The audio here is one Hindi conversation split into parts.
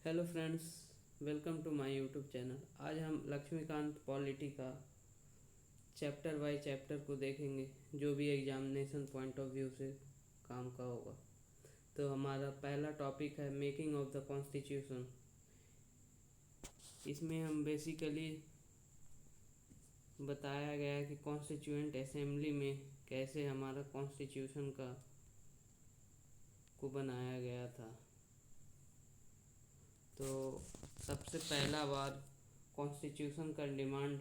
Hello friends, welcome to my YouTube channel. आज हम लक्ष्मीकांत पॉलिटी का चैप्टर बाय चैप्टर को देखेंगे, जो भी एग्जामिनेशन पॉइंट ऑफ व्यू से काम का होगा। तो हमारा पहला टॉपिक है मेकिंग ऑफ द कॉन्स्टिट्यूशन। इसमें हम बेसिकली बताया गया है कि कॉन्स्टिट्यूएंट असेंबली में कैसे हमारा कॉन्स्टिट्यूशन को बनाया गया था। तो सबसे पहला बार कॉन्स्टिट्यूशन का डिमांड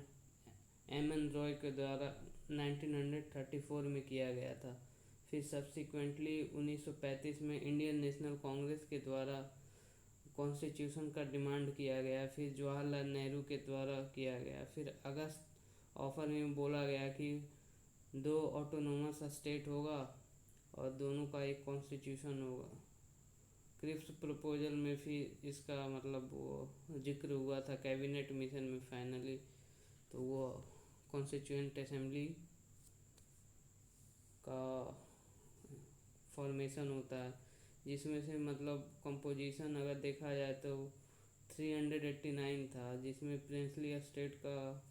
एम.एन. रॉय के द्वारा 1934 में किया गया था। फिर सब्सिक्वेंटली 1935 में इंडियन नेशनल कांग्रेस के द्वारा कॉन्स्टिट्यूशन का डिमांड किया गया। फिर जवाहरलाल नेहरू के द्वारा किया गया। फिर अगस्त ऑफर में बोला गया कि 2 ऑटोनोमस स्टेट होगा और दोनों का एक कॉन्स्टिट्यूशन होगा। क्रिप्स प्रपोजल में फिर इसका मतलब वो जिक्र हुआ था कैबिनेट मिशन में फाइनली। तो वो कॉन्स्टिट्यूएंट असेंबली का फॉर्मेशन होता है, जिसमें से मतलब कंपोजिशन अगर देखा जाए तो 389 था, जिसमें प्रिंसली स्टेट का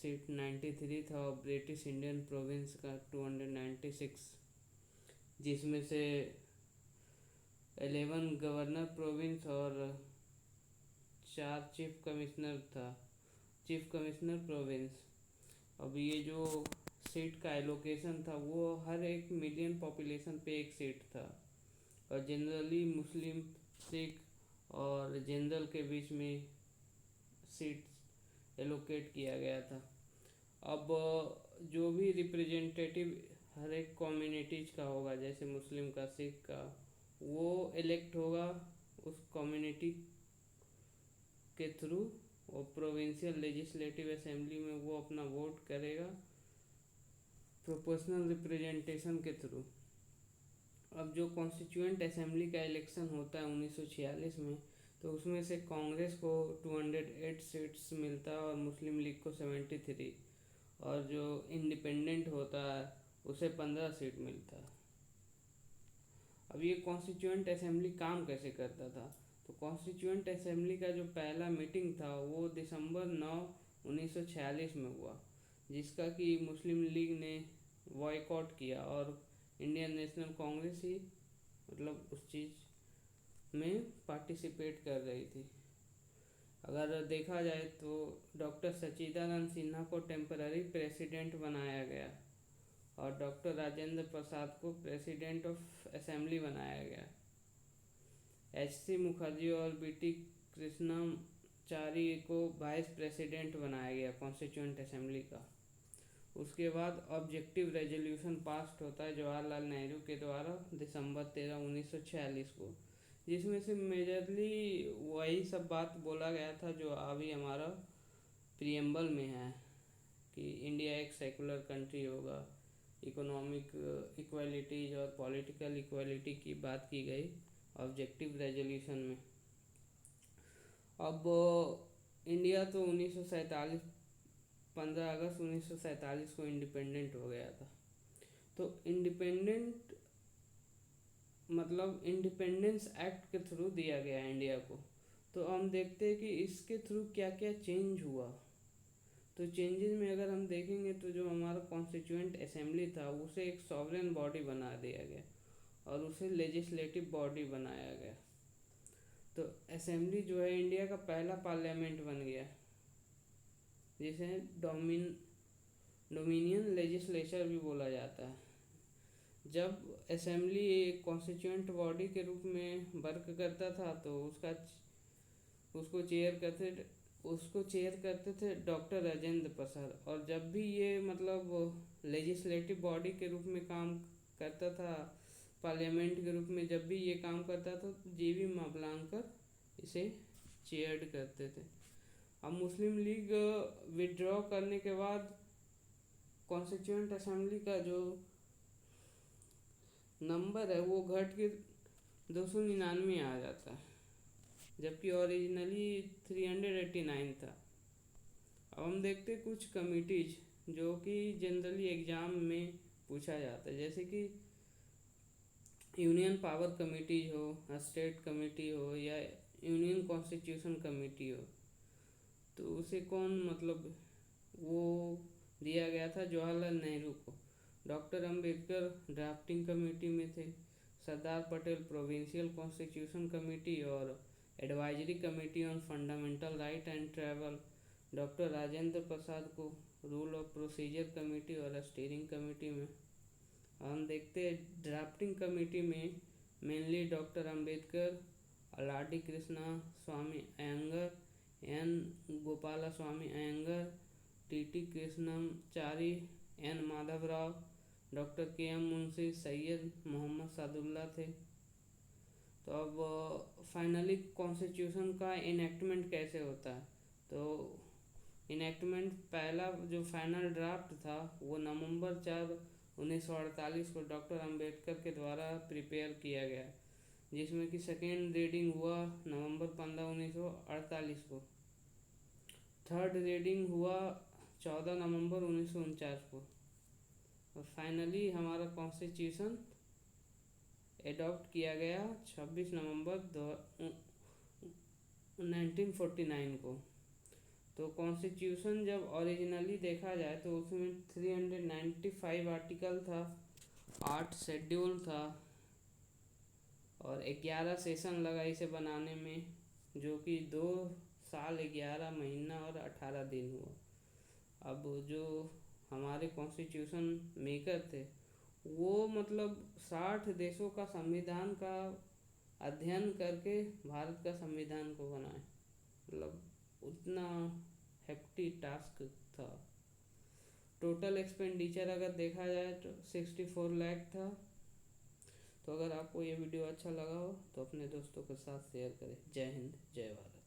सीट 93 था और ब्रिटिश इंडियन प्रोविंस का 296, जिसमें से 11 गवर्नर प्रोविंस और 4 चीफ कमिश्नर प्रोविंस। अब ये जो सीट का एलोकेशन था वो हर 1 मिलियन पॉपुलेशन पे एक सीट था, और जनरली मुस्लिम, सिख और जनरल के बीच में सीट एलोकेट किया गया था। अब जो भी रिप्रेजेंटेटिव हर एक कम्युनिटीज का होगा, जैसे मुस्लिम का, सिख का, वो इलेक्ट होगा उस कम्युनिटी के थ्रू, और प्रोविंशियल लेजिस्लेटिव असेंबली में वो अपना वोट करेगा प्रोपोर्शनल रिप्रेजेंटेशन के थ्रू। अब जो कॉन्स्टिट्यूएंट असेंबली का इलेक्शन होता है 1946 में, तो उसमें से कांग्रेस को 208 सीट्स मिलता है और मुस्लिम लीग को 73, और जो इंडिपेंडेंट होता है उसे 15 सीट मिलता है। अब ये कॉन्स्टिट्यूएंट असेंबली काम कैसे करता था? तो कॉन्स्टिट्यूएंट असेंबली का जो पहला मीटिंग था वो दिसंबर 9 1946 में हुआ, जिसका कि मुस्लिम लीग ने बॉयकॉट किया और इंडियन नेशनल कांग्रेस ही मतलब उस चीज़ में पार्टिसिपेट कर रही थी। अगर देखा जाए तो डॉक्टर सच्चिदानंद सिन्हा को टेम्पररी प्रेसिडेंट बनाया गया और डॉक्टर राजेंद्र प्रसाद को प्रेसिडेंट ऑफ असेंबली बनाया गया। H.C. मुखर्जी और B.T. कृष्णमाचारी को वाइस प्रेसिडेंट बनाया गया कॉन्स्टिट्यूएंट असेंबली का। उसके बाद ऑब्जेक्टिव रेजोल्यूशन पास होता है जवाहरलाल नेहरू के द्वारा दिसंबर 13 1946 को, जिसमें से मेजरली वही सब बात बोला गया था जो अभी हमारा प्रियम्बल में है कि इंडिया एक सेकुलर कंट्री होगा, इकोनॉमिक इक्वालिटीज और पॉलिटिकल इक्वालिटी की बात की गई ऑब्जेक्टिव रेजोल्यूशन में। अब इंडिया तो 1947 15 अगस्त 1947 को इंडिपेंडेंट हो गया था। तो इंडिपेंडेंट मतलब इंडिपेंडेंस एक्ट के थ्रू दिया गया इंडिया को। तो हम देखते हैं कि इसके थ्रू क्या क्या चेंज हुआ। तो चेंजेस में अगर हम देखेंगे तो जो हमारा कॉन्स्टिट्यूएंट असेंबली था उसे एक सॉवरेन बॉडी बना दिया गया और उसे लेजिस्लेटिव बॉडी बनाया गया। तो असेंबली जो है इंडिया का पहला पार्लियामेंट बन गया, जिसे डोमिनियन लेजिस्लेचर भी बोला जाता है। जब असेंबली एक कॉन्स्टिट्यूएंट बॉडी के रूप में वर्क करता था तो उसको चेयर करते थे डॉक्टर राजेंद्र प्रसाद, और जब भी ये मतलब लेजिस्लेटिव बॉडी के रूप में काम करता था, पार्लियामेंट के रूप में जब भी ये काम करता था तो जी.वी. मावलंकर इसे चेयर्ड करते थे। अब मुस्लिम लीग विड्रॉ करने के बाद कॉन्स्टिट्यूएंट असेंबली का जो नंबर है वो घट के 299 आ जाता है, जबकि ओरिजिनली 389 था। अब हम देखते कुछ कमिटीज जो कि जनरली एग्ज़ाम में पूछा जाता है, जैसे कि यूनियन पावर कमिटीज हो, स्टेट कमेटी हो या यूनियन कॉन्स्टिट्यूशन कमेटी हो, तो उसे कौन मतलब वो दिया गया था जवाहरलाल नेहरू को। डॉक्टर अंबेडकर ड्राफ्टिंग कमेटी में थे, Sardar Patel provincial constitution committee और advisory committee on fundamental right and travel, doctor Rajendra Prasad को रूल ऑफ प्रोसीजर कमेटी और स्टीयरिंग कमेटी में। हम देखते हैं ड्राफ्टिंग कमेटी में mainly doctor Ambedkar, Alladi Krishnaswami Ayyangar, N Gopalaswami Ayyangar, T Krishnamachari, N Madhav Rao, doctor K M Munshi, Syed Mohammad Saadulla थे। तो अब फाइनली कॉन्स्टिट्यूशन का इनेक्टमेंट कैसे होता है, तो इनेक्टमेंट पहला जो फाइनल ड्राफ्ट था वो नवंबर 4 1948 को डॉक्टर अंबेडकर के द्वारा प्रिपेयर किया गया, जिसमें कि सेकेंड रीडिंग हुआ नवंबर 15 1948 को, थर्ड रीडिंग हुआ 14 नवंबर 1949 को, और फाइनली हमारा कॉन्स्टिट्यूशन एडॉप्ट किया गया 26 नवंबर 1949 को। तो कॉन्स्टिट्यूशन जब ओरिजिनली देखा जाए तो उसमें 395 आर्टिकल था, 8 शेड्यूल था और 11 सेशन लगा इसे बनाने में, जो कि 2 साल 11 महीना और 18 दिन हुआ। अब जो हमारे कॉन्स्टिट्यूशन मेकर थे वो मतलब 60 देशों का संविधान का अध्ययन करके भारत का संविधान को बनाए, मतलब उतना हेक्टी टास्क था। टोटल एक्सपेंडिचर अगर देखा जाए तो 64 लाख था। तो अगर आपको ये वीडियो अच्छा लगा हो तो अपने दोस्तों के साथ शेयर करें। जय हिंद, जय भारत।